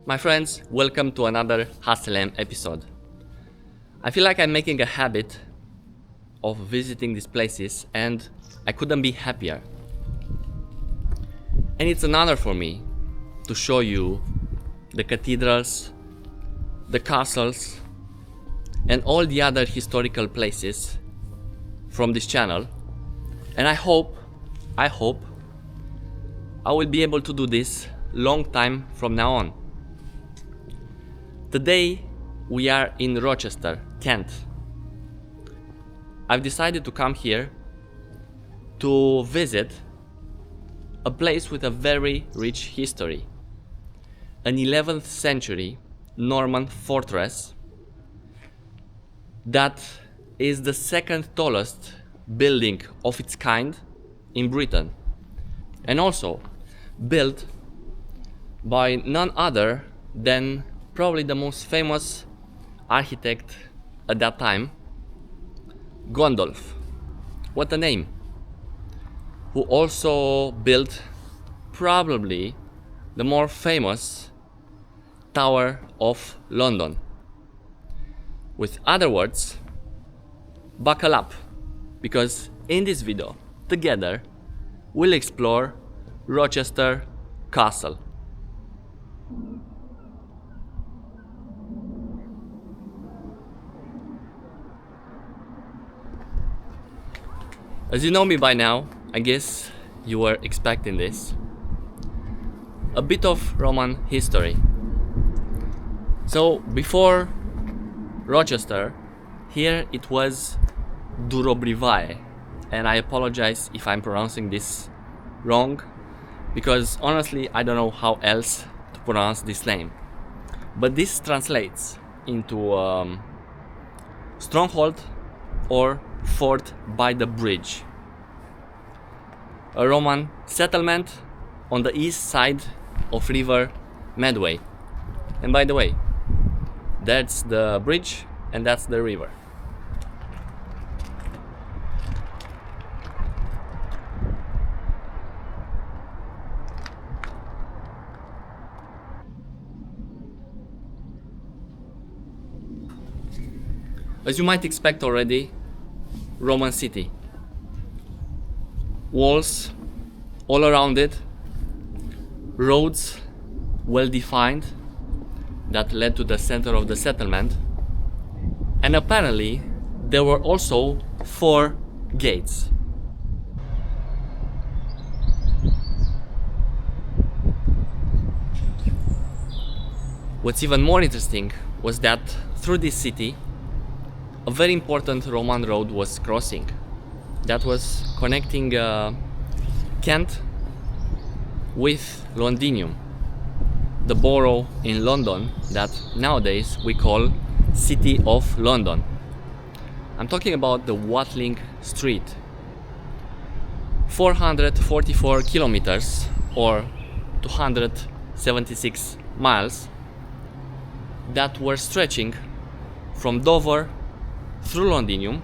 My friends, welcome to another Hasselem episode. I feel like I'm making a habit of visiting these places and I couldn't be happier. And it's an honor for me to show you the cathedrals, the castles, and all the other historical places from this channel. And I hope I will be able to do this long time from now on. Today we are in Rochester, Kent. I've decided to come here to visit a place with a very rich history. An 11th century Norman fortress that is the second tallest building of its kind in Britain, and also built by none other than probably the most famous architect at that time, Gundulf. What a name! Who also built probably the more famous Tower of London. With other words, buckle up, because in this video, together, we'll explore Rochester Castle. As you know me by now, I guess you were expecting this. A bit of Roman history. So before Rochester, here it was Durobrivae, and I apologize if I'm pronouncing this wrong, because honestly I don't know how else to pronounce this name. But this translates into stronghold or fort by the bridge. A Roman settlement on the east side of river Medway. And by the way, that's the bridge and that's the river. As you might expect already, Roman city. Walls all around it, roads well defined that led to the center of the settlement, and apparently there were also 4 gates. What's even more interesting was that through this city a very important Roman road was crossing that was connecting Kent with Londinium, the borough in London that nowadays we call City of London. I'm talking about the Watling Street. 444 kilometers or 276 miles that were stretching from Dover through Londinium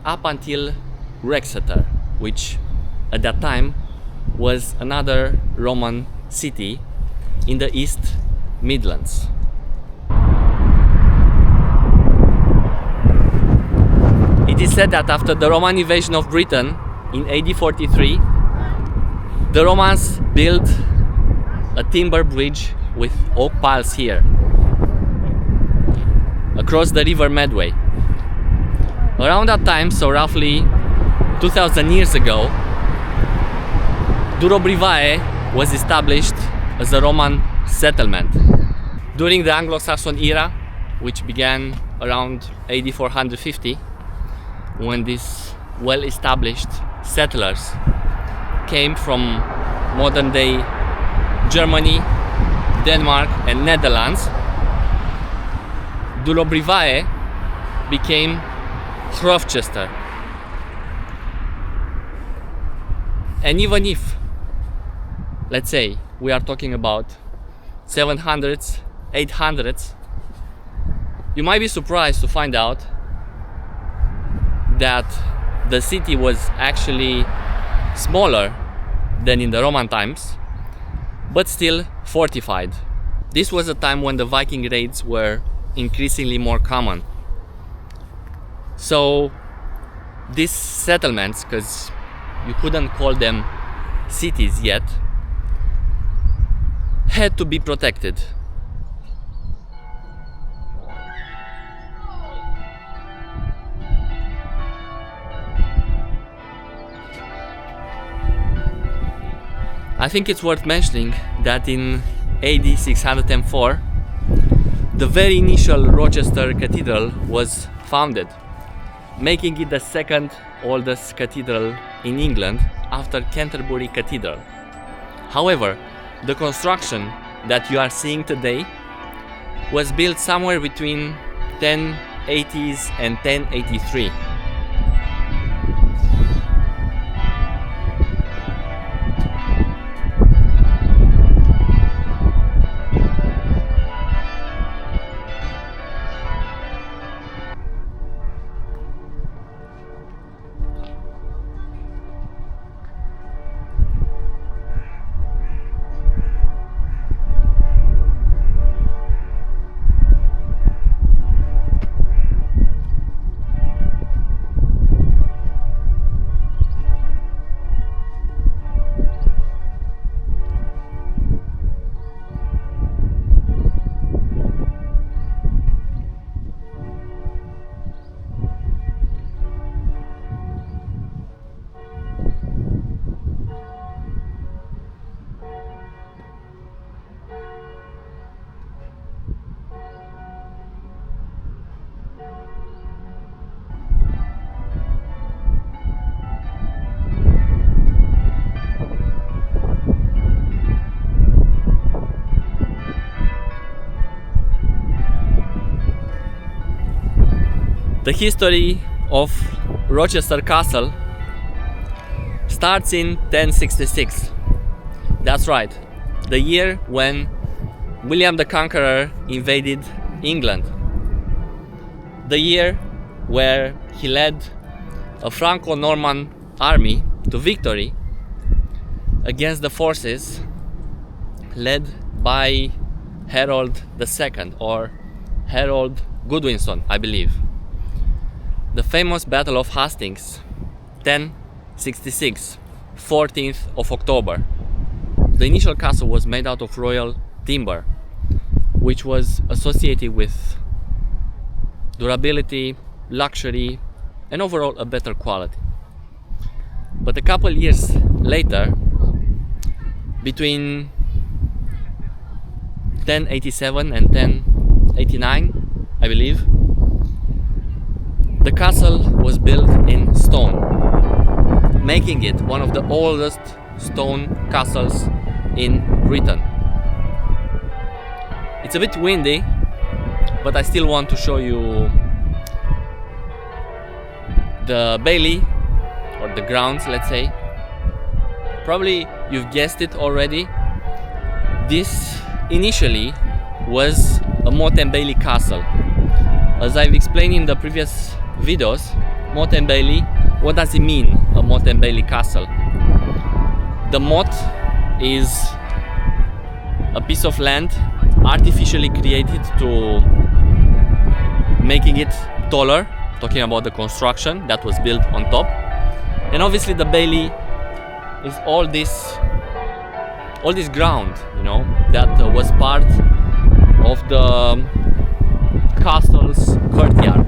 up until Hrofescester, which at that time was another Roman city in the East Midlands. It is said that after the Roman invasion of Britain in AD 43, the Romans built a timber bridge with oak piles here across the river Medway. Around that time, so roughly 2000 years ago, Durobrivae was established as a Roman settlement. During the Anglo-Saxon era, which began around AD 450, when these well-established settlers came from modern-day Germany, Denmark and Netherlands, Durobrivae became Hrofescester. And even if, let's say, we are talking about 700s, 800s, you might be surprised to find out that the city was actually smaller than in the Roman times, but still fortified This was a time when the Viking raids were increasingly more common. So these settlements, because you couldn't call them cities yet, had to be protected. I think it's worth mentioning that in AD 604, the very initial Rochester Cathedral was founded, making it the second oldest cathedral in England after Canterbury Cathedral. However, the construction that you are seeing today was built somewhere between 1080s and 1083. The history of Rochester Castle starts in 1066. That's right, the year when William the Conqueror invaded England. The year where he led a Franco-Norman army to victory against the forces led by Harold II, or Harold Godwinson, I believe. The famous Battle of Hastings, 1066, 14th of October. The initial castle was made out of royal timber, which was associated with durability, luxury, and overall a better quality. But a couple years later, between 1087 and 1089, I believe, the castle was built in stone, making it one of the oldest stone castles in Britain. It's a bit windy, but I still want to show you the bailey, or the grounds, let's say. Probably you've guessed it already. This initially was a motte-and-bailey castle. As I've explained in the previous videos, motte-and-bailey, what does it mean, a motte-and-bailey castle? The motte is a piece of land artificially created to making it taller, talking about the construction that was built on top. And obviously the bailey is all this ground, you know, that was part of the castle's courtyard.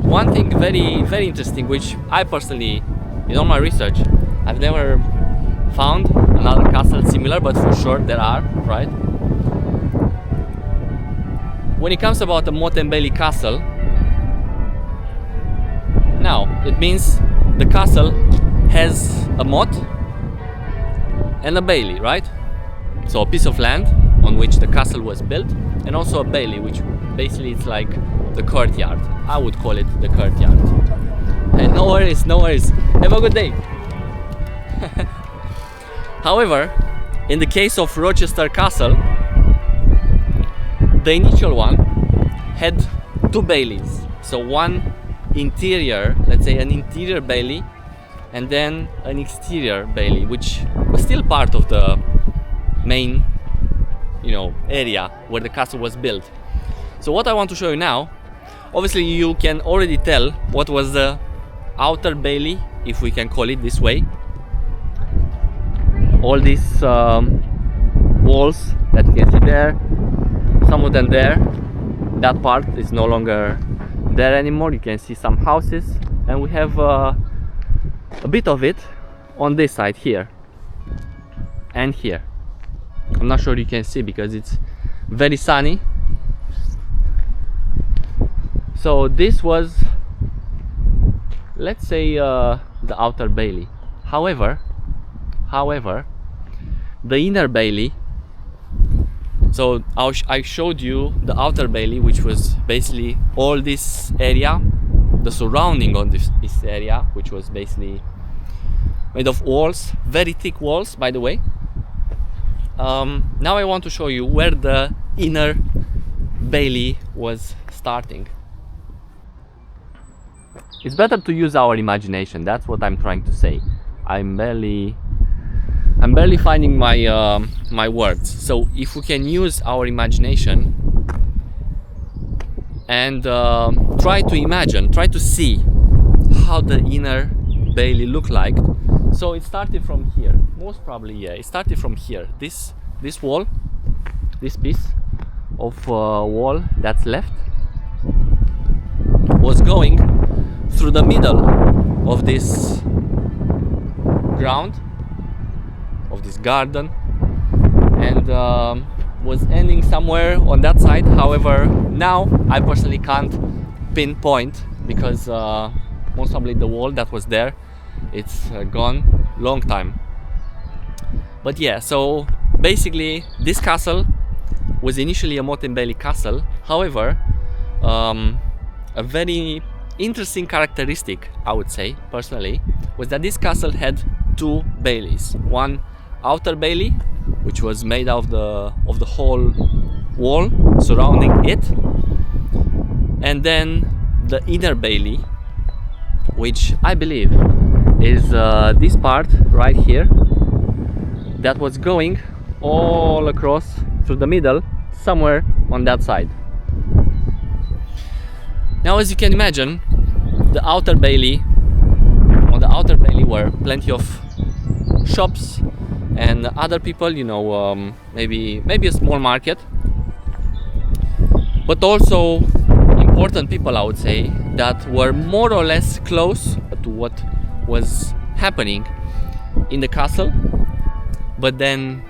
One thing very interesting, which I personally, in all my research, I've never found another castle similar, but for sure there are, right? When it comes about the motte-and-bailey castle, now it means the castle has a motte and a bailey, right? So a piece of land on which the castle was built, and also a bailey, which basically it's like the courtyard. I would call it the courtyard. And no worries, no worries. Have a good day. However, in the case of Rochester Castle, the initial one had two baileys. So one interior, let's say an interior bailey, and then an exterior bailey, which was still part of the main, area where the castle was built. So what I want to show you now, obviously you can already tell what was the outer bailey, if we can call it this way. All these walls that you can see there, some of them there, that part is no longer there anymore. You can see some houses, and we have a bit of it on this side here and here. I'm not sure you can see because it's very sunny. So this was, let's say, the outer bailey. However, the inner bailey, so I showed you the outer bailey, which was basically all this area, the surrounding on this area, which was basically made of walls, very thick walls, by the way. Now I want to show you where the inner bailey was starting. It's better to use our imagination, that's what I'm trying to say. I'm barely finding my words. So if we can use our imagination and try to imagine, try to see how the inner bailey looked like. So it started from here, most probably, yeah, it started from here. This wall, this piece of wall that's left, was going through the middle of this ground, of this garden, and was ending somewhere on that side. However, now I personally can't pinpoint because most probably the wall that was there, it's gone long time. But yeah, so basically this castle was initially a motte-and-bailey castle. However, a very interesting characteristic, I would say personally, was that this castle had two bailies. One outer bailey, which was made of the whole wall surrounding it, and then the inner bailey, which I believe is this part right here, that was going all across through the middle, somewhere on that side. Now, as you can imagine, on the outer bailey were plenty of shops and other people, maybe a small market, but also important people, I would say, that were more or less close to what was happening in the castle. But then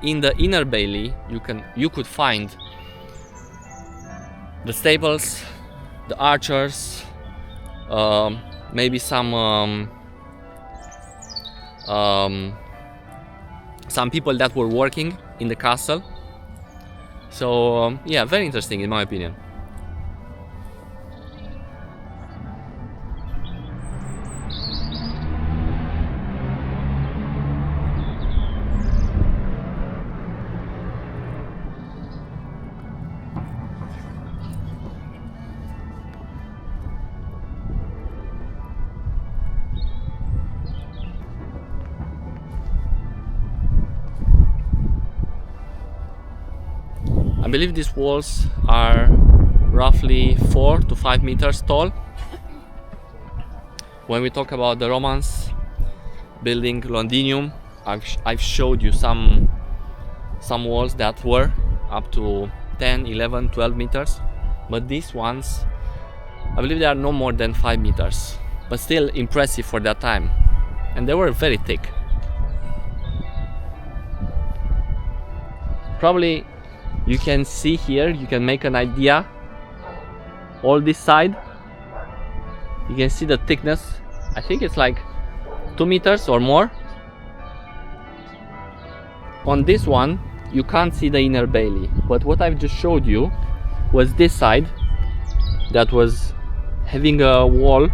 in the inner bailey you could find the stables, the archers, maybe some people that were working in the castle. So yeah, very interesting in my opinion. I believe these walls are roughly 4 to 5 meters tall. When we talk about the Romans building Londinium, I've showed you some walls that were up to 10, 11, 12 meters, but these ones, I believe they are no more than 5 meters, but still impressive for that time, and they were very thick. Probably you can see here, you can make an idea, all this side, you can see the thickness. I think it's like 2 meters or more. On this one you can't see the inner bailey, but what I've just showed you was this side that was having a wall,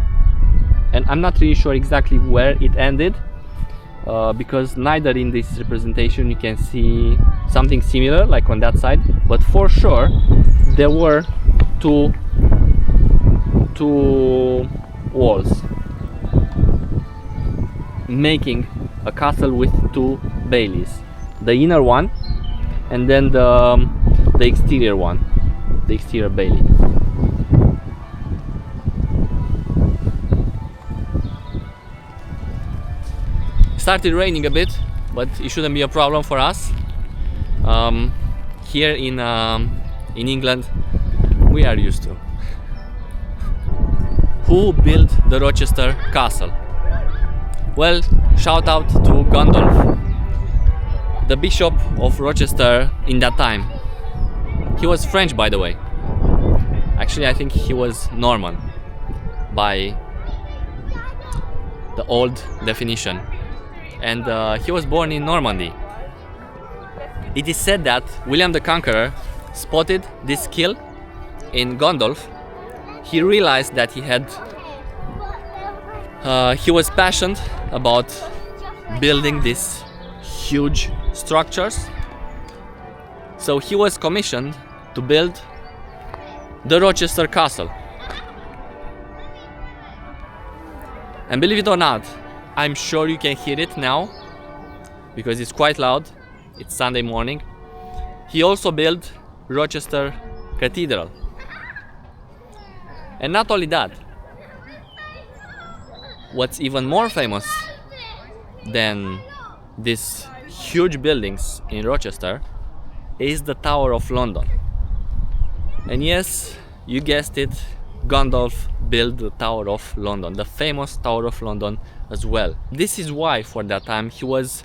and I'm not really sure exactly where it ended, because neither in this representation you can see something similar like on that side, but for sure there were two walls making a castle with two bailies. The inner one and then the exterior one, the exterior bailey. Started raining a bit, but it shouldn't be a problem for us. Here in England, we are used to. Who built the Rochester Castle? Well, shout out to Gundulf, the Bishop of Rochester in that time. He was French, by the way. Actually, I think he was Norman by the old definition. And he was born in Normandy. It is said that William the Conqueror spotted this skill in Gundulf. He realized that he was passionate about building these huge structures. So he was commissioned to build the Rochester Castle. And believe it or not, I'm sure you can hear it now because it's quite loud. It's Sunday morning. He also built Rochester Cathedral. And not only that, what's even more famous than these huge buildings in Rochester is the Tower of London. And yes, you guessed it, Gundulf built the Tower of London, the famous Tower of London as well. This is why for that time he was,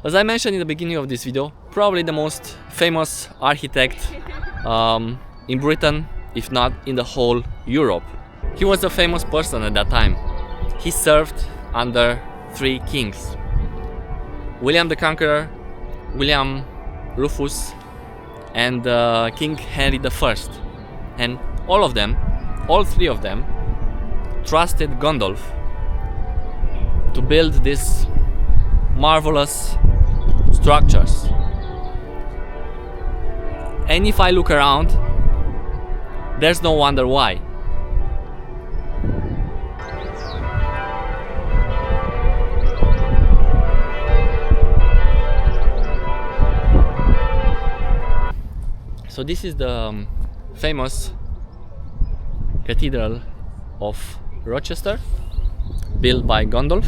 as I mentioned in the beginning of this video, probably the most famous architect in Britain, if not in the whole Europe. He was a famous person at that time. He served under 3 kings: William the Conqueror, William Rufus, and King Henry I. And all of them, all 3 of them, trusted Gundulf to build these marvelous structures. And if I look around, there's no wonder why. So this is the famous Cathedral of Rochester, built by Gundulf.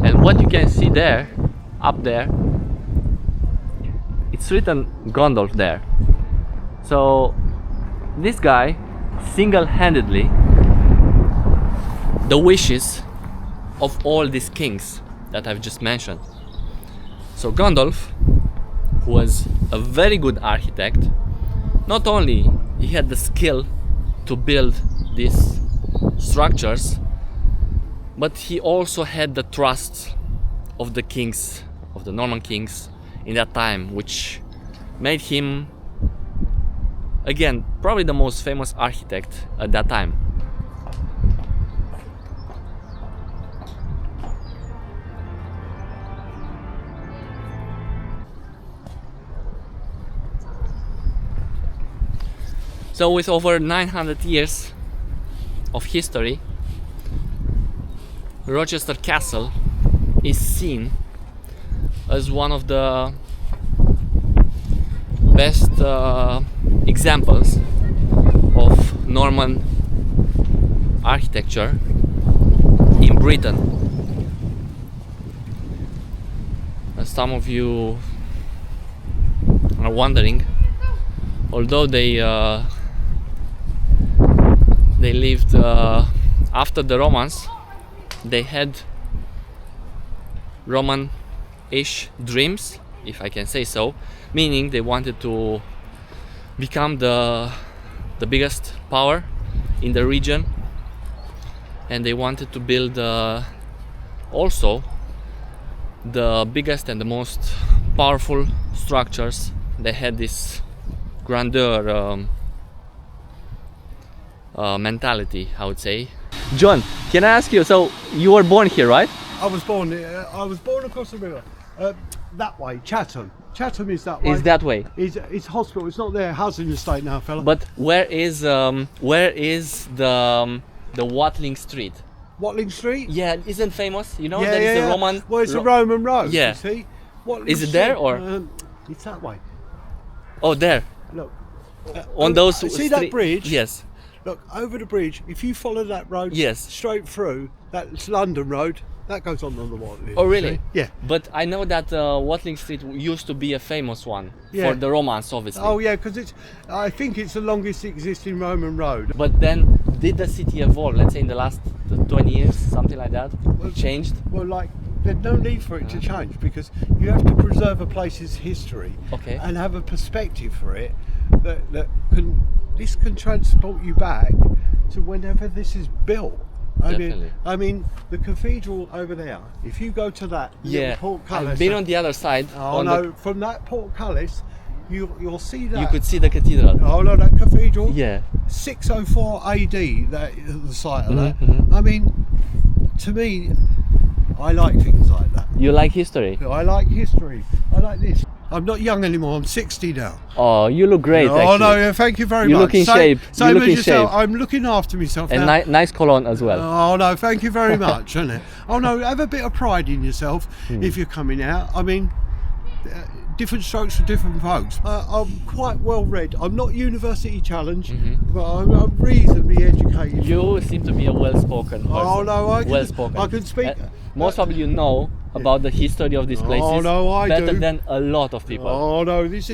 And what you can see there, up there, it's written Gundulf there. So this guy single-handedly the wishes of all these kings that I've just mentioned. So Gundulf, who was a very good architect, not only he had the skill to build these structures, but he also had the trust of the kings, of the Norman kings in that time, which made him, again, probably the most famous architect at that time. So with over 900 years of history, Rochester Castle is seen as one of the best examples of Norman architecture in Britain. As some of you are wondering, although they lived after the Romans, they had Roman-ish dreams, if I can say so, meaning they wanted to become the biggest power in the region, and they wanted to build also the biggest and the most powerful structures. They had this grandeur mentality, I would say, John, can I ask you? So you were born here, right? I was born across the river. That way, Chatham. Chatham is that way. Is that way? It's hospital. It's not their housing estate now, fella. But where is the Watling Street? Watling Street? Yeah, isn't famous? You know, Yeah, there is yeah, the yeah. Roman. Well, it's a Roman road. Yeah. You see? Watling Is it Street, there or? It's that way. Oh, there. Look. On those. See that bridge? Yes. Look, over the bridge. If you follow that road. Yes. Straight through, that's London Road. That goes on the Watling. Oh, really? See? Yeah. But I know that Watling Street used to be a famous one Yeah. for the Romans, obviously. Oh yeah, because I think it's the longest existing Roman road. But then, did the city evolve? Let's say in the last 20 years, something like that, changed. Well, like there's no need for it to change because you have to preserve a place's history Okay. and have a perspective for it that can transport you back to whenever this is built. Definitely. I mean, the cathedral over there. If you go to that Yeah, portcullis, I've been on the other side. oh no, from that portcullis, you'll see that. You could see the cathedral. Oh no, that cathedral. Yeah. 604 AD. That the site of that. Mhm. I mean, to me, I like things like that. You like history? I like history. I like this. I'm not young anymore. I'm 60 now. Oh, you look great. Oh actually. no, yeah, thank you very You much. look in shape. Same You look as in yourself. shape. I'm looking after myself And now. nice cologne as well. Oh no, thank you very much. Isn't it? Oh no, have a bit of pride in yourself if you're coming out. I mean, different strokes for different folks. I'm quite well read. I'm not university challenged, but I'm reasonably educated. You seem to be a well-spoken person. Oh no, I well-spoken. can speak. Most probably you know about the history of these places. Oh no, I better do. than a lot of people. Oh no, this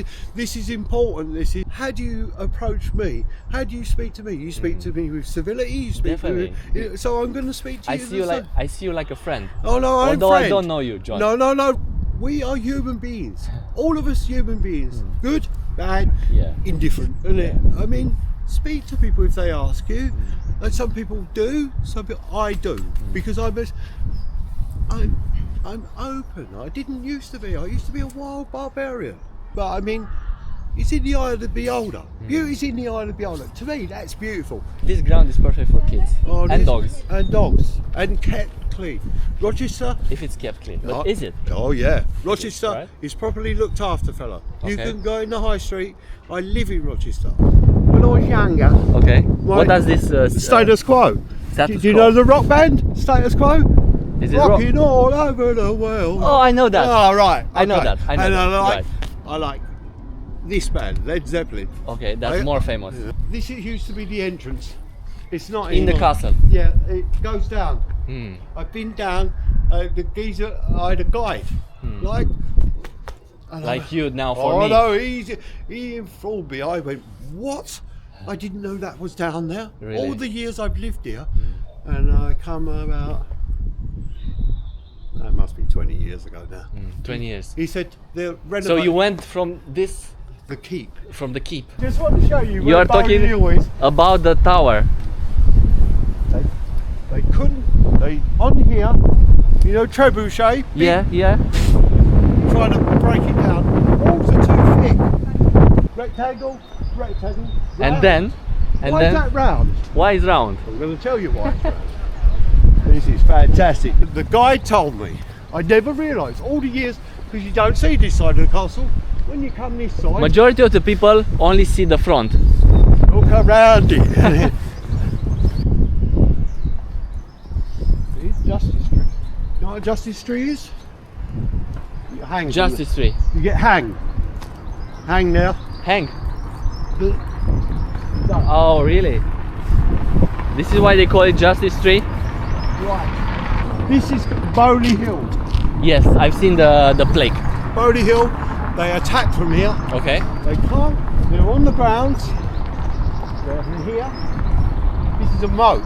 is important. This is how do you approach me? How do you speak to me? You speak to me with civility. You speak Definitely. to me. So I'm going to speak to I you. see you like a friend. Oh no, I'm Although friend. I don't know you, John. No. We are human beings. All of us human beings. Good, bad, Yeah. indifferent. Isn't it? I mean, speak to people if they ask you. And some people do. Some people I do because I'm open. I didn't used to be. I used to be a wild barbarian. But I mean, it's in the eye of the beholder. Beauty's in the eye of the beholder. To me, that's beautiful. This ground is perfect for kids Oh, and this- dogs, And dogs. And kept clean. Rochester. if it's kept clean. But Oh, is it? Oh yeah. Rochester right? is properly looked after, fella. You Okay. can go in the high street. I live in Rochester. When I was younger, Okay. What does this Status Quo. Status Do you Quo. know the rock band? Status Quo? Is it rock? Rocking all over the world. Oh, I know that. Oh, right. I know okay. that. I know and that. I like this band, Led Zeppelin. Okay, that's I- more famous. This used to be the entrance. It's not In the anymore. castle. Yeah, it goes down. Hmm. I've been down. The geezer, I had a guide. Like. and I- Like you now for Oh me. no, he informed me. I went, what? I didn't know that was down there. Really? All the years I've lived here, and I come about. That must be 20 years ago now. 20 years. He said they're So renovating you went from the keep. Just want to show you. You are talking is. about the tower. They couldn't. They on here. You know trebuchet. Yeah. Trying to break it down. Walls are too thick. Rectangle. And round. then Why is that round? why is round? I'm going to tell you why. it's round. This is fantastic. The guide told me. I never realised all the years because you don't see this side of the castle. When you come this side, Majority of the people only see the front. look around it. It's Justice Tree. You know what Justice Tree is? You hang. Justice Tree. You get hang. Hang now. Hang. Oh, really? This is why they call it Justice Tree? Right. This is Bowley Hill. Yes, I've seen the plaque. Bowley Hill. They attack from here. Okay. They can't. They're on the grounds. They're here. This is a moat.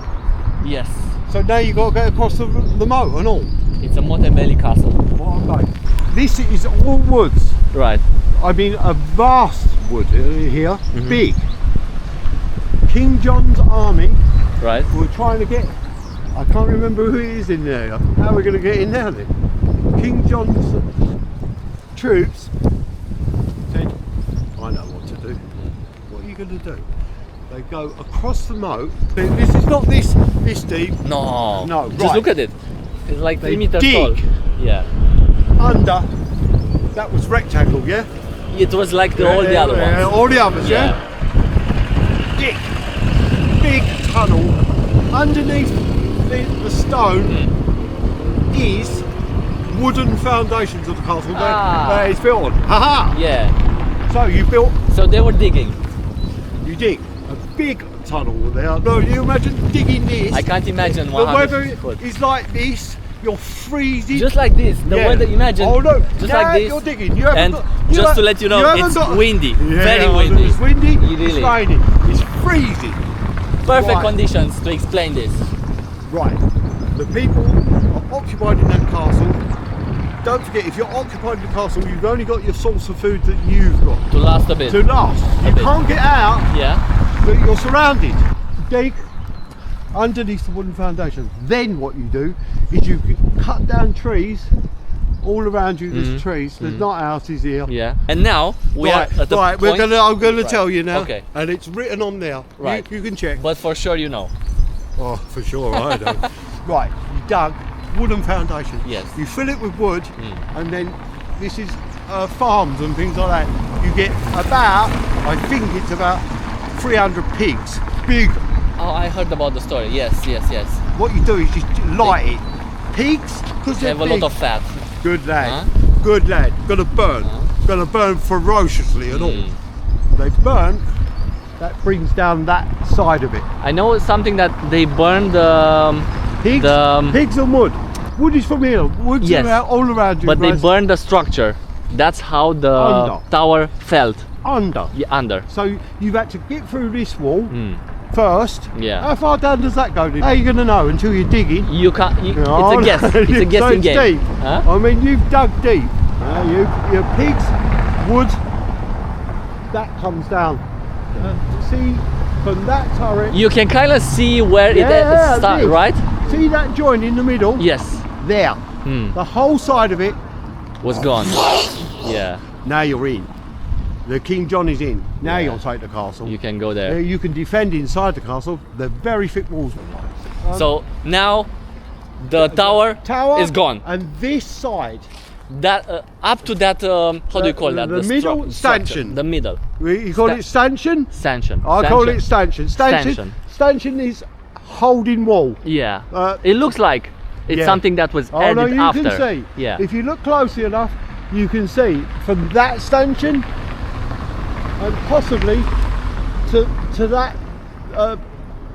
Yes. So now you've got to get across the moat and all. It's a motte-and-bailey castle. What I'm like. This is all woods. Right. I mean, a vast wood here, big. King John's army Right. were trying to get. I can't remember who is in there. How are we going to get in there then? King John's troops said, "I know what to do." What are you going to do? They go across the moat. This is not this deep. No. No, Just right. look at it. It's like They 3 meters dig. tall. Yeah. Under. That was rectangle, yeah? It was like all the other ones. All the others, yeah? Dig. Big tunnel. Underneath the stone is wooden foundations of the castle where it's built on. Haha! Yeah. So you built, So they were digging. you dig a big tunnel there. No, you imagine digging this. I can't imagine The 100 weather foot. is like this. You're freezing. Just like this. The Yeah. weather, imagine. Oh no! Just Yeah, like this. You're digging. You haven't And got, just to let you know, haven't it's got- windy. Yeah, Very I know, windy. It's windy. Really. It's raining. It's freezing. Perfect Right. conditions to explain this. Right. The people are occupied in that castle. Don't forget, if you're occupied in the castle, you've only got your source of food that you've got To last a bit. to last. You bit. can't get out, Yeah. but you're surrounded. Dig underneath the wooden foundation. Then what you do is you cut down trees all around you. There's trees. There's not houses here. Yeah. And now we Right, are at the right. point. I'm gonna Right. tell you now. Okay. And it's written on there. Right. You can check. But for sure you know. Oh, for sure, I don't. Right, you dug wooden foundation. Yes. You fill it with wood, and then this is farms and things like that. You get about, I think it's about 300 pigs. Big. Oh, I heard about the story. Yes. What you do is you light it. Pigs, because They they're have a big. lot of fat. Good lad. Huh? Good lad. Gonna burn. Gonna burn ferociously and all. They burn. That brings down that side of it. I know something that they burned Pigs, pigs and wood. Wood is from here. Wood's Yes. all around you. but they guys. burned the structure. That's how the Under. tower felt. Under. Yeah, under. So you've had to get through this wall first. Yeah. How far down does that go then? How are you going to know until you're digging? You can't. Oh, it's a guess. It's a so guessing it's game. deep. Huh? I mean, you've dug deep. Your pigs, wood, that comes down. See, from that turret. You can kind of see where it starts, this. right? See that joint in the middle? Yes. There. The whole side of it. Was gone. Yeah. Now you're in. The King John is in. Now Yeah. you'll take the castle. You can go there. You can defend inside the castle. They're very thick walls. So now the tower is gone. And this side, That up to that. How do you call that? the middle structure. stanchion. The middle you call it stanchion? stanchion. I call it stanchion. Stanchion. Stanchion is holding wall. Yeah. Uh, It looks like it's yeah. something that was Oh added no, you after. can see. Yeah. If you look closely enough, you can see from that stanchion and possibly to that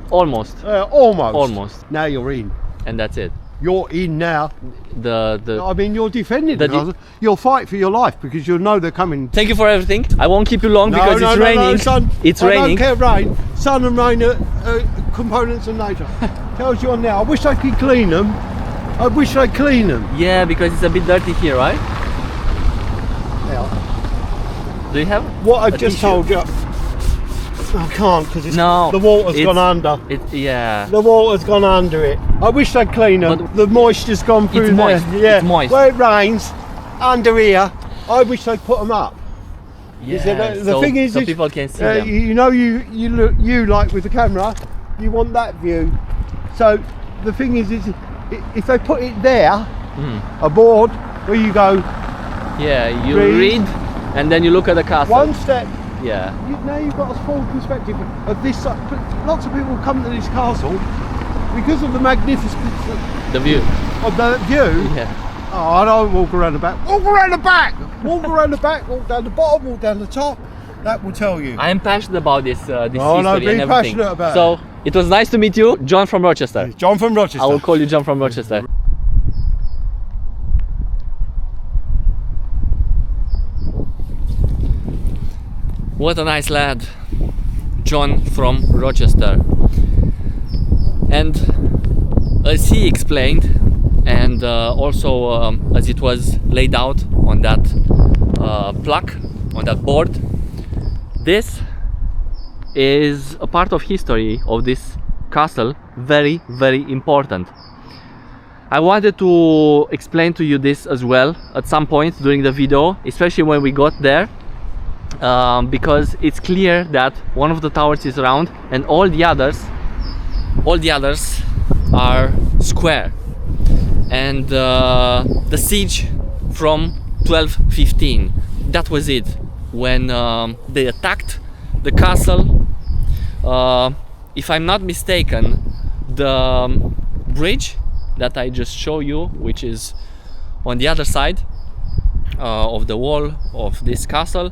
Almost. almost. Almost. Now you're in. And that's it. You're in now. The I mean, you're defending The the castle. You'll fight for your life because you'll know they're coming. Thank you for everything. I won't keep you long because it's raining. No, son. It's I raining. don't care rain. Sun and rain are components of nature. Tells you on there. I wish I could clean them. I wish I clean them. Yeah, because it's a bit dirty here, right? Now, Do you have? what I've a just tissue? told you, I can't because No, the water's it's- gone under. Yeah. The water's gone under it. I wish I'd clean them. But The moisture's gone through it's moist. there. Yeah, It's moist. where it rains, under here. I wish I'd put them up. Yeah. The thing is, so people can see them. you know, you like with the camera, you want that view. So the thing is if they put it there, a board where you go Yeah, you read. read and then you look at the castle. one step. Yeah. Now you've got a full perspective of this. But lots of people come to this castle because of the magnificence The view. of the view. Yeah. Oh, I don't walk around the back. Walk around the back. Walk around the back. Walk down the bottom. Walk down the top. That will tell you. I am passionate about this Oh, history no, be and everything. passionate about so it was nice to meet you, John from Rochester. John from Rochester. I will call you John from Rochester. What a nice lad, John from Rochester. And as he explained, and also as it was laid out on that plaque, on that board, this is a part of history of this castle, very, very important. I wanted to explain to you this as well at some point during the video, especially when we got there. because it's clear that one of the towers is round and all the others are square. And the siege from 1215, that was it, when they attacked the castle. If I'm not mistaken, the bridge that I just showed you, which is on the other side of the wall of this castle,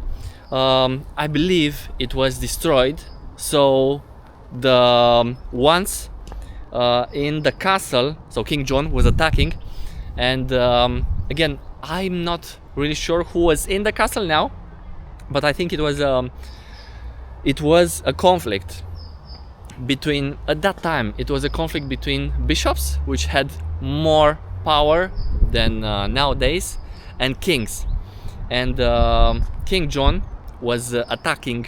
I believe it was destroyed. So the once in the castle, so King John was attacking, and again, I'm not really sure who was in the castle now, but I think it was a conflict between, at that time it was a conflict between bishops, which had more power than nowadays, and kings. And King John was attacking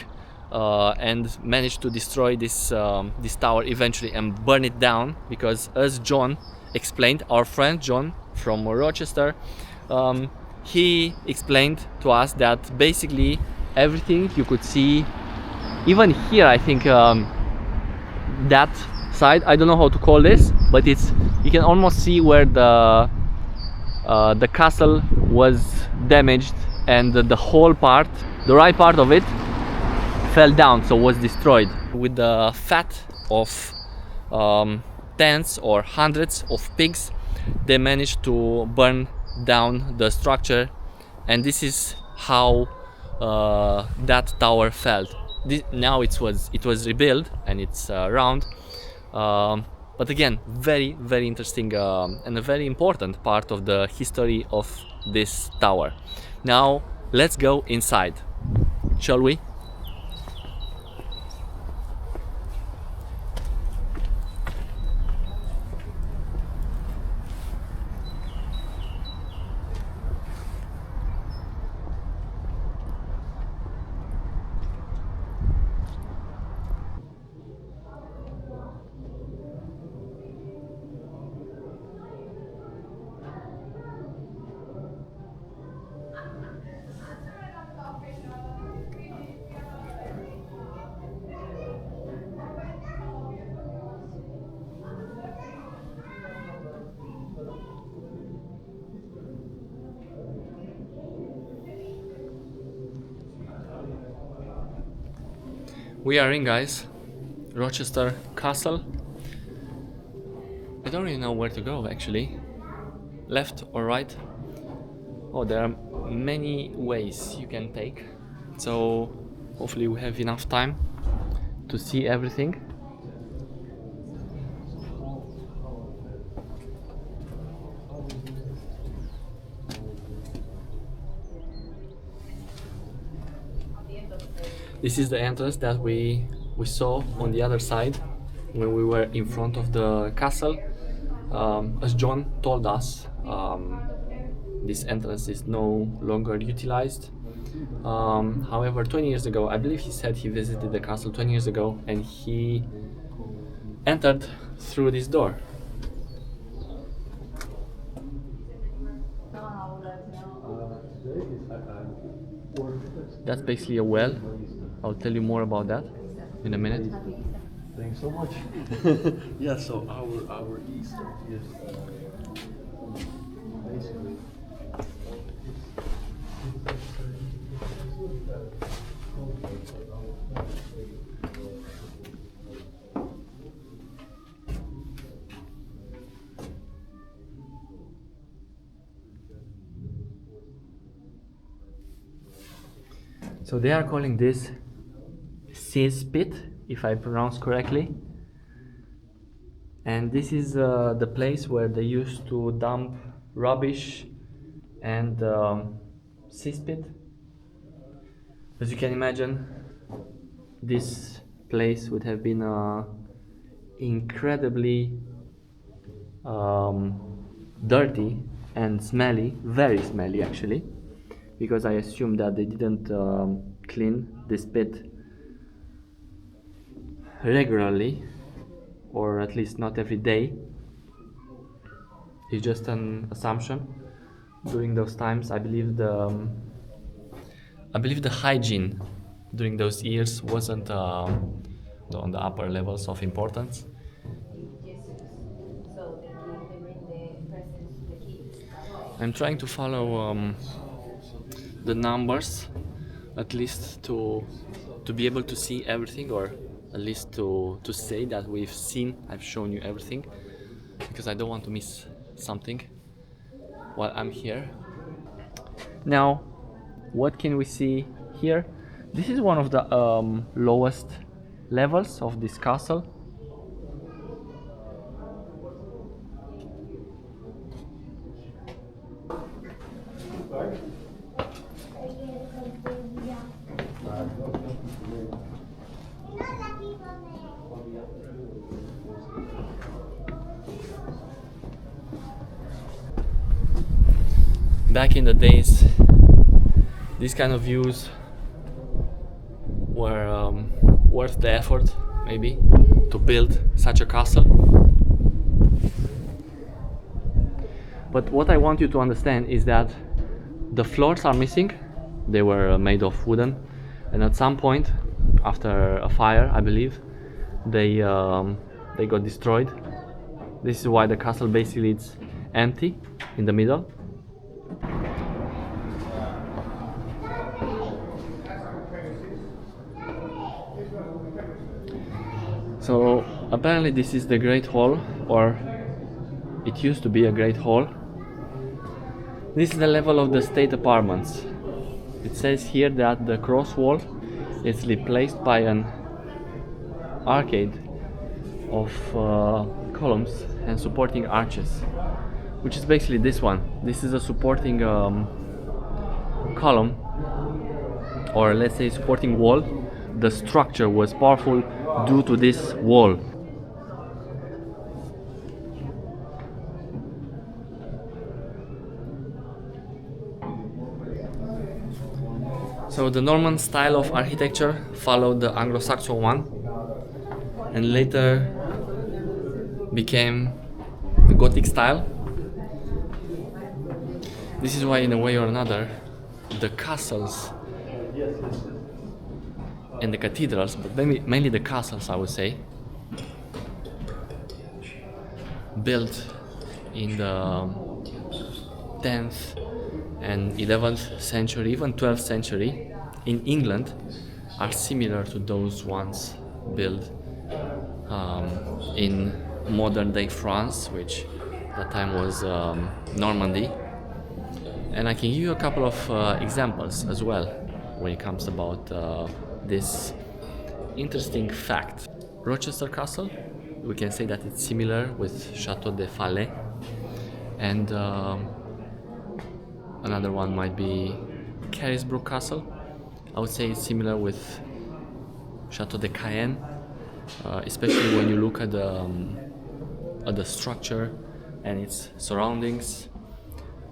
and managed to destroy this tower eventually and burn it down, because, as John explained, our friend John from Rochester, he explained to us that basically everything you could see, even here, I think that side, I don't know how to call this, but it's, you can almost see where the castle was damaged, and the whole part, the right part of it, fell down, so was destroyed. With the fat of tens or hundreds of pigs, they managed to burn down the structure, and this is how that tower fell. Now it was rebuilt and it's round, but again, very interesting and a very important part of the history of this tower. Now let's go inside, shall we? We are in, guys, Rochester Castle. I don't really know where to go, actually. Left or right? Oh, there are many ways you can take. So hopefully we have enough time to see everything. This is the entrance that we saw on the other side when we were in front of the castle. As John told us, this entrance is no longer utilized. However, 20 years ago, I believe he said he visited the castle 20 years ago, and he entered through this door. That's basically a well. I'll tell you more about that in a minute. Thanks so much. Yeah, so our east is basically so they are calling this Sis pit, if I pronounce correctly, and this is the place where they used to dump rubbish and cesspit. As you can imagine, this place would have been incredibly dirty and smelly, very smelly actually, because I assume that they didn't clean this pit regularly, or at least not every day. It's just an assumption. During those times, I believe I believe the hygiene during those years wasn't on the upper levels of importance. So they bring the presents to the kids that way. I'm trying to follow the numbers, at least to be able to see everything, or at least to say that I've shown you everything, because I don't want to miss something while I'm here. Now, what can we see here? This is one of the lowest levels of this castle. Back in the days, these kind of views were worth the effort, maybe, to build such a castle. But what I want you to understand is that the floors are missing. They were made of wooden, and at some point, after a fire, I believe, they got destroyed. This is why the castle basically is empty in the middle. So apparently this is the Great Hall, or it used to be a Great Hall. This is the level of the state apartments. It says here that the cross wall is replaced by an arcade of columns and supporting arches, which is basically this one. This is a supporting column, or let's say supporting wall. The structure was powerful due to this wall. So the Norman style of architecture followed the Anglo-Saxon one, and later became the Gothic style. This is why, in a way or another, the castles and the cathedrals, but mainly the castles, I would say, built in the 10th and 11th century, even 12th century in England, are similar to those ones built in modern day France, which at that time was Normandy. And I can give you a couple of examples as well when it comes about this interesting fact. Rochester Castle, we can say that it's similar with Chateau de Falais, and another one might be Carisbrooke Castle. I would say it's similar with Chateau de Cayenne, especially when you look at the structure and its surroundings,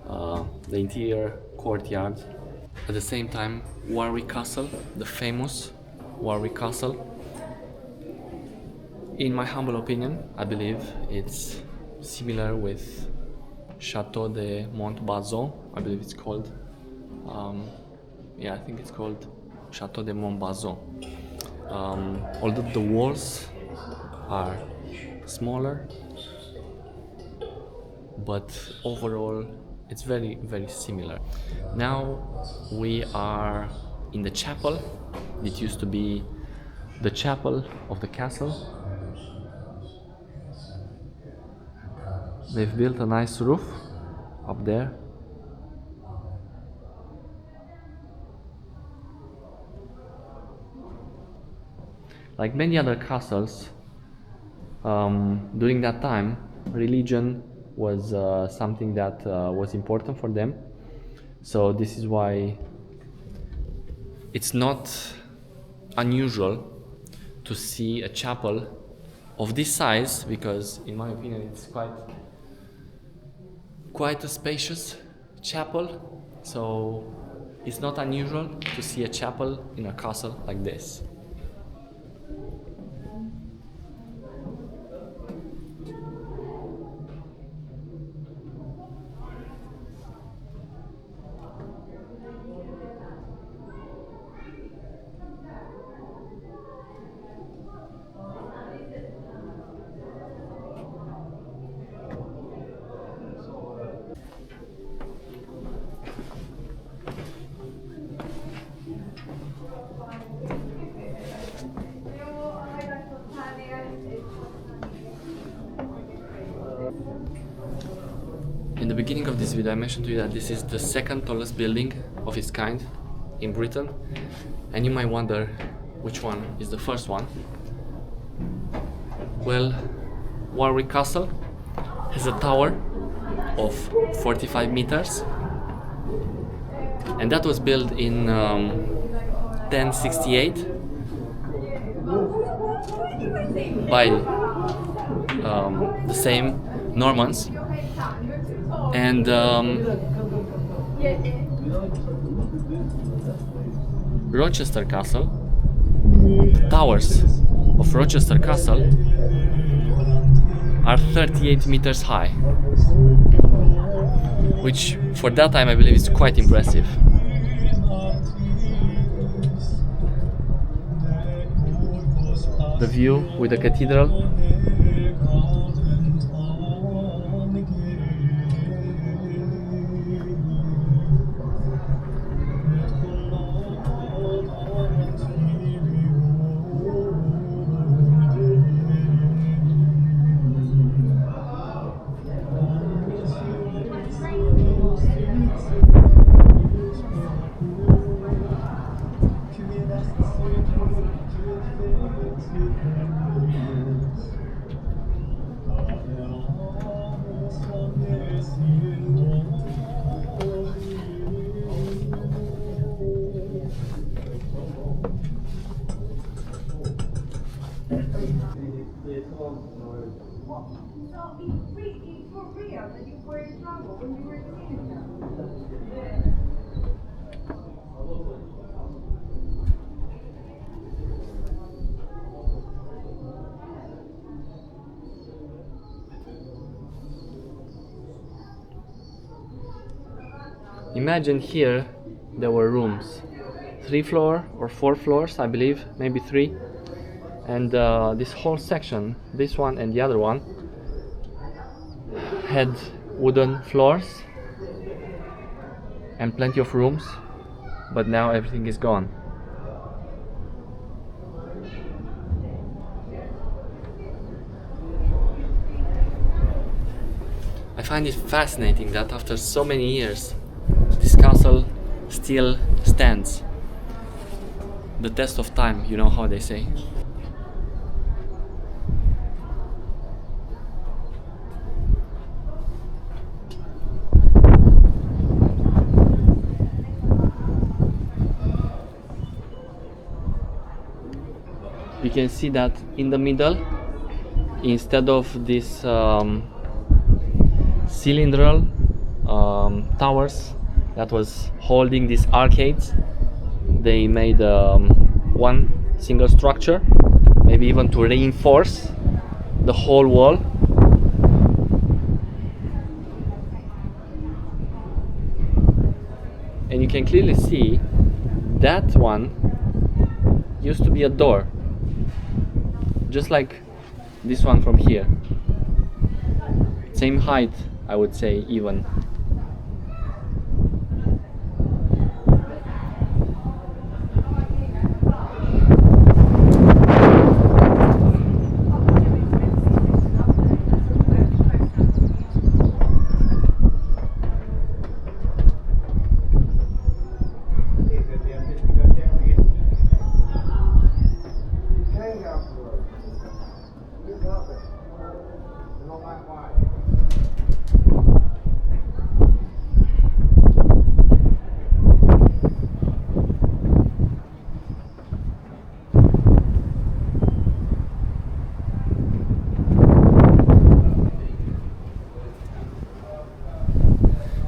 the interior courtyard. At the same time, Warwick Castle, the famous Warwick Castle, in my humble opinion, I believe it's similar with Chateau de Montbazon, I believe it's called. I think it's called Chateau de Montbazon. Although the walls are smaller, but overall it's very, very similar. Now we are in the chapel. It used to be the chapel of the castle. They've built a nice roof up there. Like many other castles, during that time, religion was something that was important for them. So this is why it's not unusual to see a chapel of this size, because in my opinion it's quite a spacious chapel. So it's not unusual to see a chapel in a castle like this. In the beginning of this video I mentioned to you that this is the second tallest building of its kind in Britain, and you might wonder which one is the first one. Well, Warwick Castle has a tower of 45 meters, and that was built in 1068 by the same Normans, and Rochester Castle, towers of Rochester Castle are 38 meters high, which for that time I believe is quite impressive. The view with the cathedral. Imagine here there were rooms, 3 floors or 4 floors I believe, maybe 3, and this whole section, this one and the other one, had wooden floors and plenty of rooms, but now everything is gone. I find it fascinating that after so many years this castle still stands the test of time, you know how they say. You can see that in the middle, instead of this cylindrical towers that was holding these arcades, they made one single structure, maybe even to reinforce the whole wall. And you can clearly see that one used to be a door, just like this one from here. Same height, I would say, even.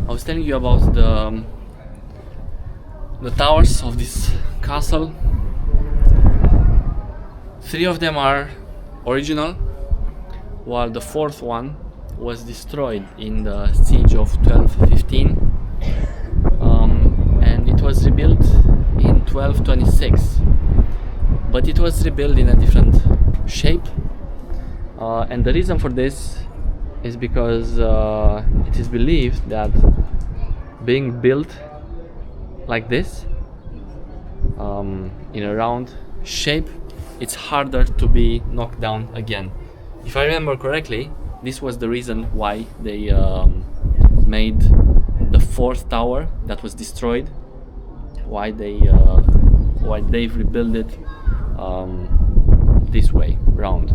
I was telling you about the towers of this castle. 3 of them are original, while the 4th one was destroyed in the siege of 1215, and it was rebuilt in 1226, but it was rebuilt in a different shape, and the reason for this is because it is believed that being built like this in a round shape, it's harder to be knocked down again. If I remember correctly, this was the reason why they made the fourth tower that was destroyed. Why they've rebuilt it this way, round.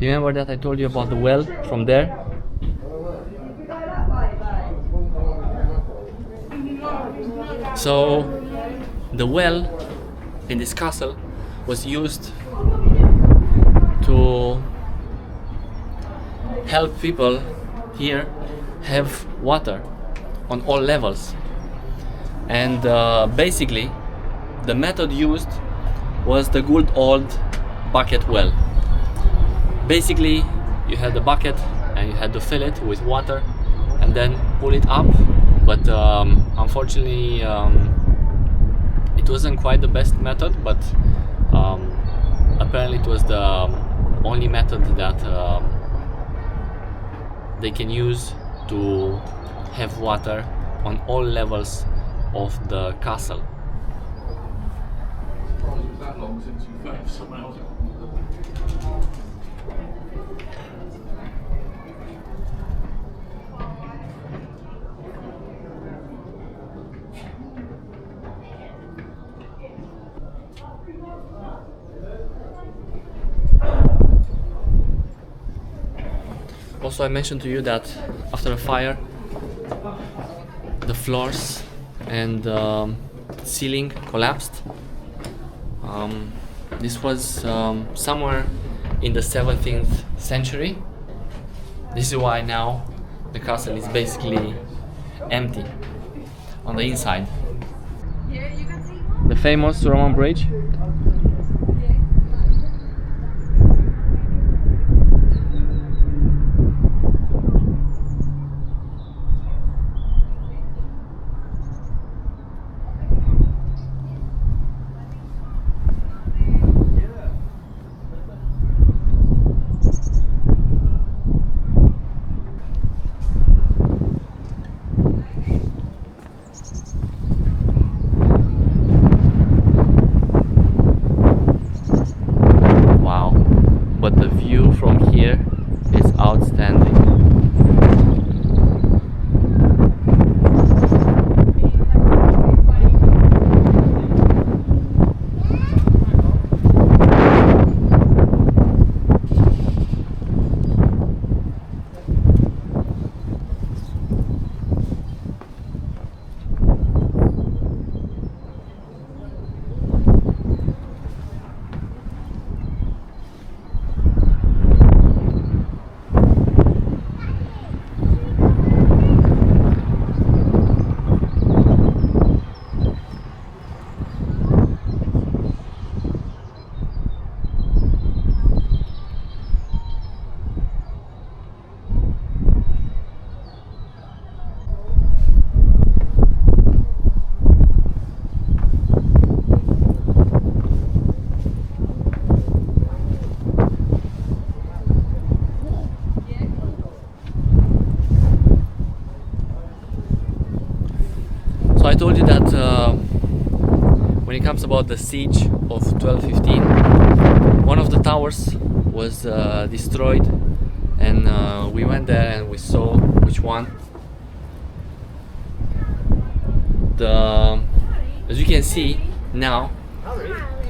You remember that I told you about the well from there? So the well in this castle was used to help people here have water on all levels, and basically the method used was the good old bucket well. Basically, you had the bucket and you had to fill it with water and then pull it up, but unfortunately it wasn't quite the best method, but apparently it was the only method that they can use to have water on all levels of the castle. That long since you found someone else. Also, I mentioned to you that after a fire, the floors and ceiling collapsed. This was somewhere in the 17th century. This is why now the castle is basically empty on the inside. The famous Roman bridge. But the view from here is outstanding. So I told you that when it comes about the siege of 1215, one of the towers was destroyed, and we went there and we saw which one. As you can see now,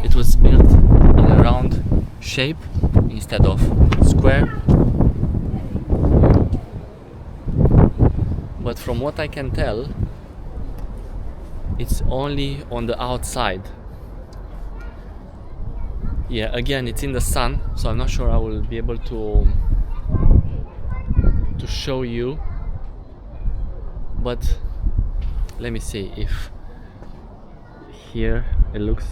it was built in a round shape instead of square. But from what I can tell, it's only on the outside. Yeah, again, it's in the sun, so I'm not sure I will be able to show you. But let me see if here it looks.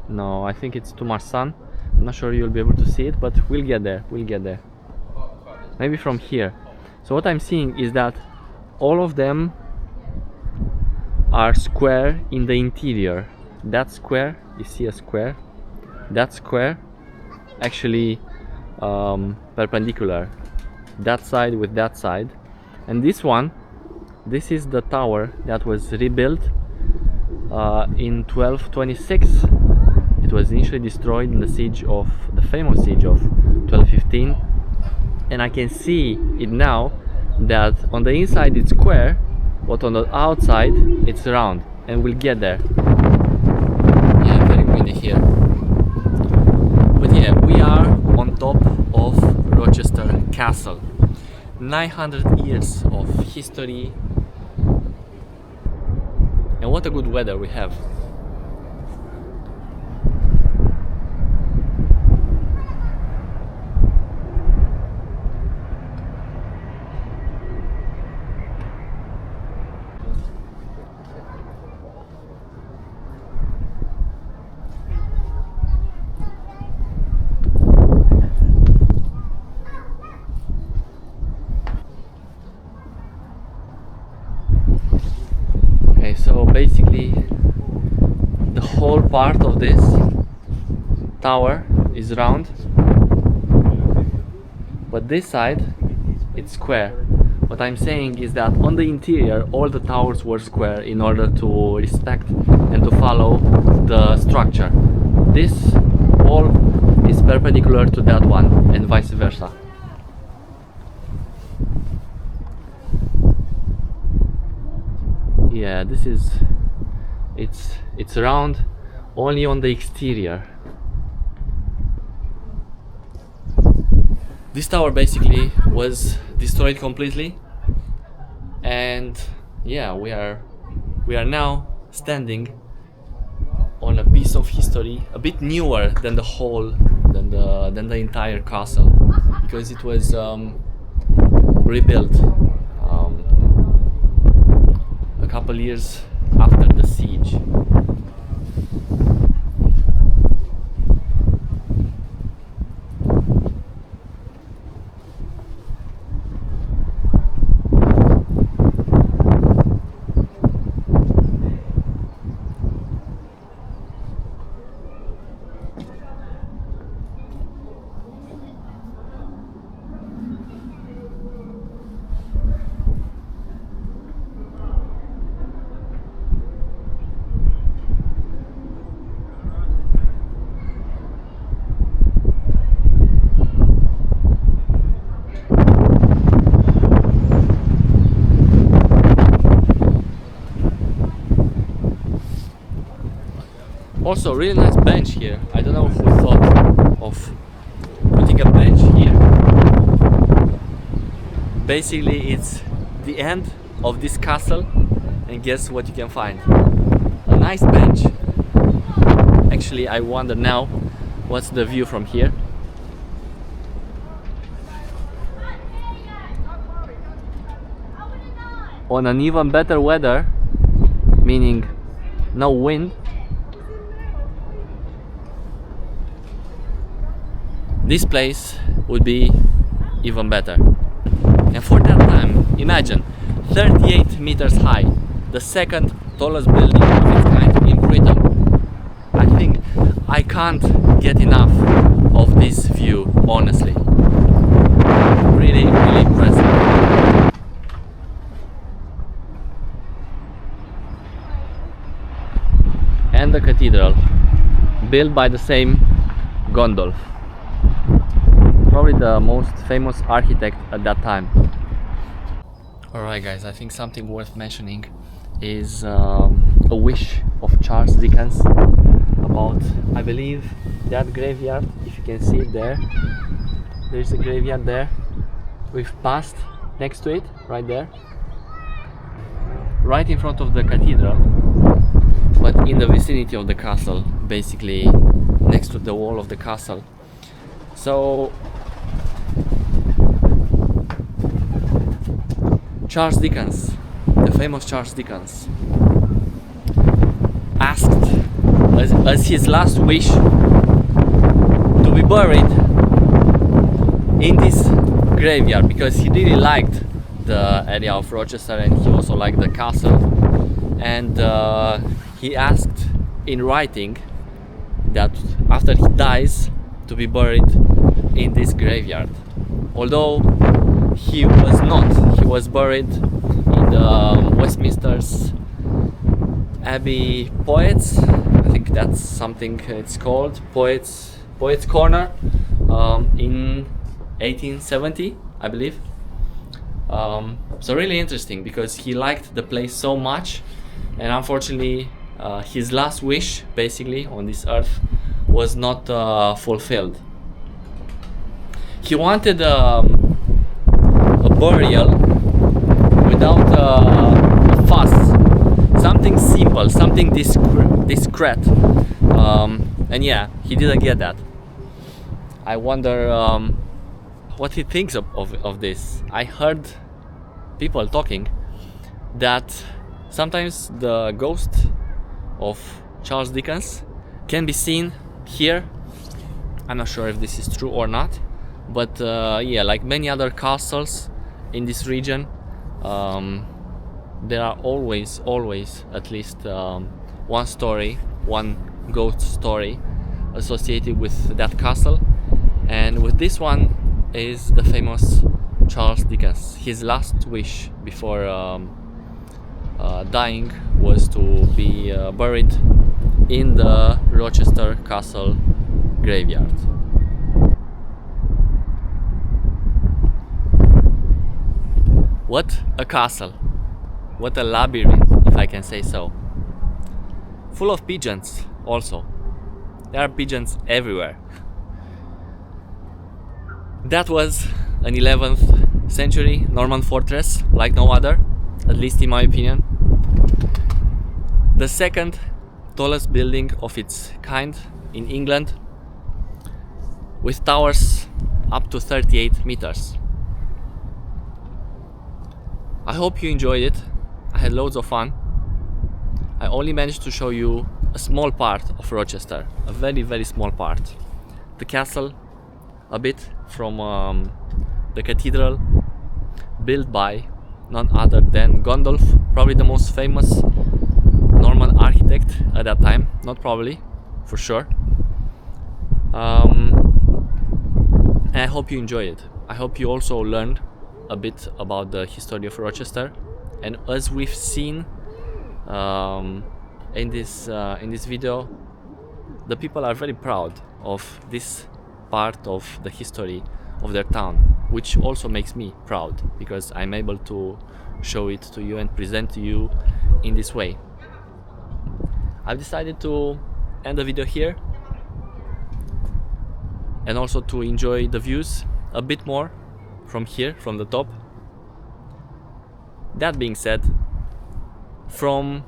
No, I think it's too much sun. I'm not sure you'll be able to see it, but we'll get there. We'll get there. Maybe from here. So what I'm seeing is that all of them are square in the interior. That square, you see a square, that square actually perpendicular, that side with that side. And this one, this is the tower that was rebuilt in 1226. It was initially destroyed in the famous siege of 1215, and I can see it now that on the inside it's square, but on the outside it's round, and we'll get there. Yeah, very windy here. But yeah, we are on top of Rochester Castle. 900 years of history, and what a good weather we have. Okay, so basically the whole part of this tower is round, but this side it's square. What I'm saying is that on the interior all the towers were square in order to respect and to follow the structure. This wall is perpendicular to that one and vice versa. Yeah, this is it's round only on the exterior. This tower basically was destroyed completely, and yeah, we are now standing on a piece of history a bit newer than than the entire castle, because it was rebuilt a couple years after the siege. Also, really nice bench here. I don't know who thought of putting a bench here. Basically, it's the end of this castle, and guess what you can find? A nice bench. Actually, I wonder now what's the view from here. On an even better weather, meaning no wind, this place would be even better. And for that time, imagine 38 meters high, the second tallest building of its kind in Britain. I think I can't get enough of this view, honestly. Really, really impressive. And the cathedral, built by the same Gundulf, probably the most famous architect at that time. Alright guys, I think something worth mentioning is a wish of Charles Dickens about, I believe, that graveyard. If you can see it there, there's a graveyard there with past next to it, right there, right in front of the cathedral, but in the vicinity of the castle, basically next to the wall of the castle. So Charles Dickens, the famous Charles Dickens, asked as his last wish to be buried in this graveyard, because he really liked the area of Rochester and he also liked the castle, and he asked in writing that after he dies to be buried in this graveyard. Although he was not, he was buried in the Westminster's Abbey Poets. I think that's something it's called, Poets Corner, in 1870, I believe. So really interesting, because he liked the place so much, and unfortunately his last wish basically on this earth was not fulfilled. He wanted a burial without a fuss, something simple, something discreet, and yeah, he didn't get that. I wonder what he thinks of this. I heard people talking that sometimes the ghost of Charles Dickens can be seen here. I'm not sure if this is true or not, but yeah, like many other castles in this region, there are always at least one ghost story associated with that castle, and with this one is the famous Charles Dickens. His last wish before dying was to be buried in the Rochester Castle graveyard. What a castle! What a labyrinth, if I can say so. Full of pigeons also. There are pigeons everywhere. That was an 11th century Norman fortress like no other, at least in my opinion. The second tallest building of its kind in England, with towers up to 38 meters. I hope you enjoyed it. I had loads of fun. I only managed to show you a small part of Rochester, a very small part. The castle, a bit from the cathedral, built by none other than Gundulf, probably the most famous Norman architect at that time. Not probably, for sure. And I hope you enjoyed it. I hope you also learned a bit about the history of Rochester, and as we've seen in this video, the people are very proud of this part of the history of their town, which also makes me proud, because I'm able to show it to you and present to you in this way. I've decided to end the video here, and also to enjoy the views a bit more from here, from the top. That being said, from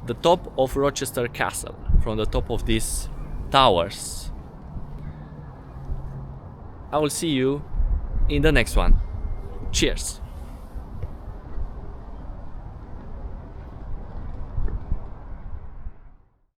the top of Rochester Castle, from the top of these towers, I will see you in the next one. Cheers!